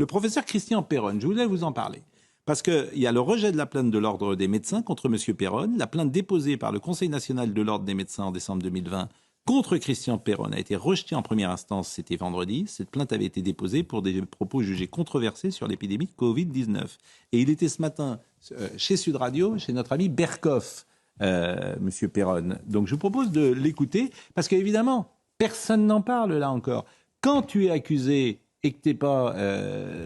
Le professeur Christian Perron, je voulais vous en parler. Parce qu'il y a le rejet de la plainte de l'Ordre des médecins contre M. Perron. La plainte déposée par le Conseil national de l'Ordre des médecins en décembre 2020 contre Christian Perron a été rejetée en première instance, c'était vendredi. Cette plainte avait été déposée pour des propos jugés controversés sur l'épidémie de Covid-19. Et il était ce matin chez Sud Radio, chez notre ami Berkoff, M. Perron. Donc je vous propose de l'écouter, parce qu'évidemment, personne n'en parle là encore. Quand tu es accusé et que tu n'es pas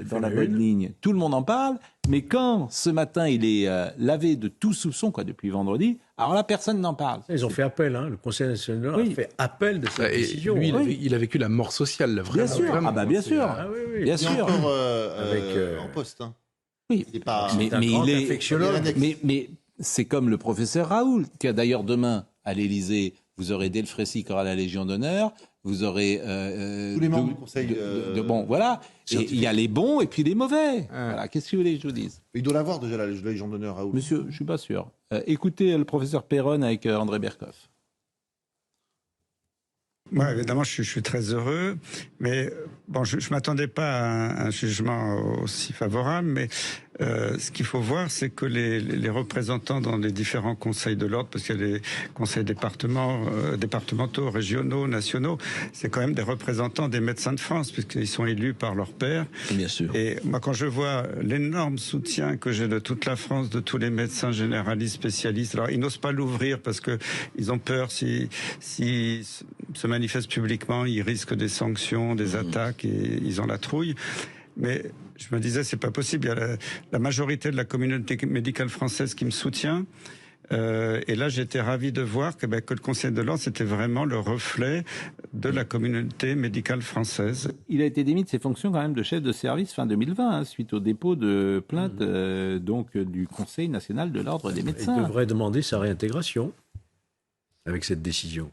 dans la bonne ligne, tout le monde en parle, mais quand ce matin il est lavé de tout soupçon depuis vendredi, alors là personne n'en parle. Ils ont fait appel, le Conseil national a fait appel de cette décision. Lui, il a vécu la mort sociale, là, vraiment. Bien sûr, vraiment. Bien sûr. Bien il sûr. est encore avec, en poste. Oui, il est pas, mais il est infectiologue. Mais c'est comme le professeur Raoult, qui a d'ailleurs demain à l'Élysée, vous aurez Delfrécy qui aura la Légion d'honneur, vous aurez tous les membres du Conseil. Bon, voilà. Et il y a les bons et puis les mauvais. Voilà. Qu'est-ce que vous voulez que je vous dise ? Il doit l'avoir déjà la Légion d'honneur, Raoult. Monsieur, je suis pas sûr. Écoutez le professeur Perron avec André Berkoff. Moi, évidemment, je suis très heureux, mais bon, je m'attendais pas à un jugement aussi favorable, mais ce qu'il faut voir, c'est que les représentants dans les différents conseils de l'ordre, parce qu'il y a des conseils départementaux, régionaux, nationaux, c'est quand même des représentants des médecins de France, puisqu'ils sont élus par leur pairs. Bien sûr. Et moi, quand je vois l'énorme soutien que j'ai de toute la France, de tous les médecins généralistes, spécialistes, alors ils n'osent pas l'ouvrir parce que ils ont peur si se manifestent publiquement, ils risquent des sanctions, des attaques, et ils ont la trouille. Mais je me disais, c'est pas possible. Il y a la majorité de la communauté médicale française qui me soutient. Et là, j'étais ravi de voir que le Conseil de l'Ordre, c'était vraiment le reflet de la communauté médicale française. Il a été démis de ses fonctions quand même de chef de service fin 2020, suite au dépôt de plainte du Conseil national de l'Ordre des médecins. Il devrait demander sa réintégration avec cette décision.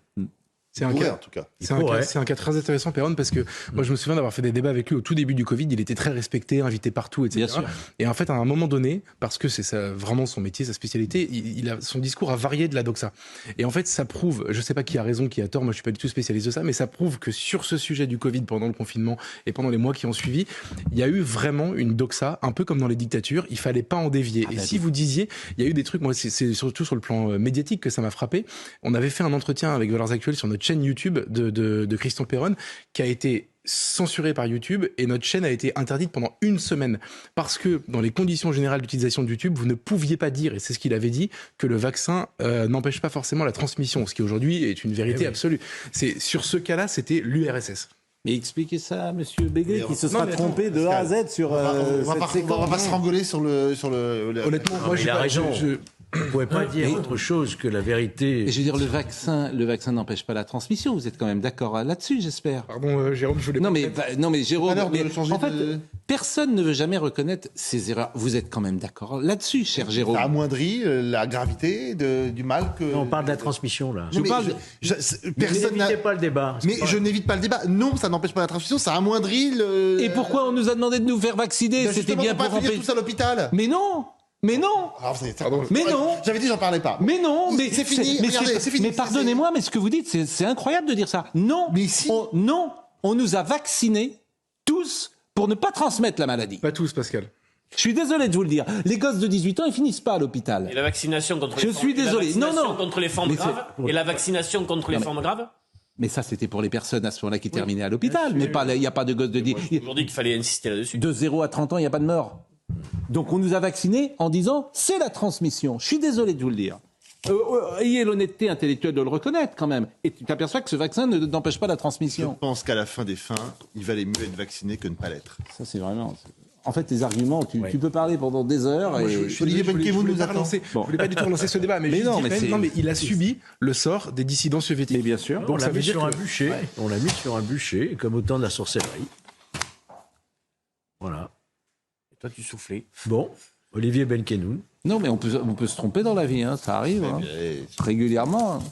C'est un cas, en tout cas. C'est un cas très intéressant, Perron, parce que moi, je me souviens d'avoir fait des débats avec lui au tout début du Covid. Il était très respecté, invité partout, etc. Bien sûr. Et en fait, à un moment donné, parce que c'est vraiment son métier, sa spécialité, son discours a varié de la doxa. Et en fait, ça prouve, je sais pas qui a raison, qui a tort, moi je suis pas du tout spécialiste de ça, mais ça prouve que sur ce sujet du Covid, pendant le confinement et pendant les mois qui ont suivi, il y a eu vraiment une doxa, un peu comme dans les dictatures, il fallait pas en dévier. Et si vous disiez, il y a eu des trucs, moi c'est surtout sur le plan médiatique que ça m'a frappé. On avait fait un entretien avec Valeurs Actuelles sur notre chaîne YouTube de Christian Perron, qui a été censuré par YouTube, et notre chaîne a été interdite pendant 1 semaine parce que dans les conditions générales d'utilisation de YouTube, vous ne pouviez pas dire, et c'est ce qu'il avait dit, que le vaccin n'empêche pas forcément la transmission, ce qui aujourd'hui est une vérité absolue. C'est sur ce cas-là, c'était l'URSS. Mais expliquez ça à M. Béguet, qui se sera trompé de A à Z sur cette séquence. On va pas se rangoler sur le. Honnêtement, moi, il a raison. Vous ne pouvez pas dire autre chose que la vérité. Et je veux dire, le vaccin n'empêche pas la transmission. Vous êtes quand même d'accord là-dessus, j'espère. Pardon, Jérôme, je voulais non, mais Jérôme, en fait, de... personne ne veut jamais reconnaître ses erreurs. Vous êtes quand même d'accord là-dessus, cher Jérôme. Ça amoindrit la gravité du mal que... Non, on parle de la transmission, là. Personne n'évitez pas le débat. Je n'évite pas le débat. Non, ça n'empêche pas la transmission, ça amoindrit le... Et pourquoi on nous a demandé de nous faire vacciner? C'était bien pour empêcher tout ça à l'hôpital. Mais non. Mais non. Mais non. J'avais dit, j'en parlais pas. Mais non. Mais c'est fini. Regardez, c'est fini. Mais pardonnez-moi, mais ce que vous dites, c'est incroyable de dire ça. Non. Mais si. On nous a vaccinés tous pour ne pas transmettre la maladie. Pas tous, Pascal. Je suis désolé de vous le dire. Les gosses de 18 ans, ils finissent pas à l'hôpital. Et la vaccination contre les contre les formes graves. Et la vaccination contre les formes graves. Mais ça, c'était pour les personnes à ce moment-là qui terminaient à l'hôpital. Mais il n'y a pas de gosses de 10 ans. Aujourd'hui, qu'il fallait insister là-dessus. De 0 à 30 ans, il n'y a pas de mort. Donc on nous a vaccinés en disant c'est la transmission. Je suis désolé de vous le dire. Ayez l'honnêteté intellectuelle de le reconnaître quand même. Et tu t'aperçois que ce vaccin n'empêche pas la transmission. Je pense qu'à la fin des fins, il valait mieux être vacciné que ne pas l'être. Ça c'est vraiment... En fait, tes arguments, tu peux parler pendant des heures. Olivier Benkemoun nous attend. Je voulais pas du tout relancer ce débat, mais il a subi le sort des dissidents soviétiques. Mais bien sûr. Donc, on l'a mis sur un bûcher. On l'a mis sur un bûcher, comme au temps de la sorcellerie. Voilà. Et toi, tu soufflais. Bon, Olivier Benkemoun. Non, mais on peut se tromper dans la vie, hein, ça arrive, régulièrement.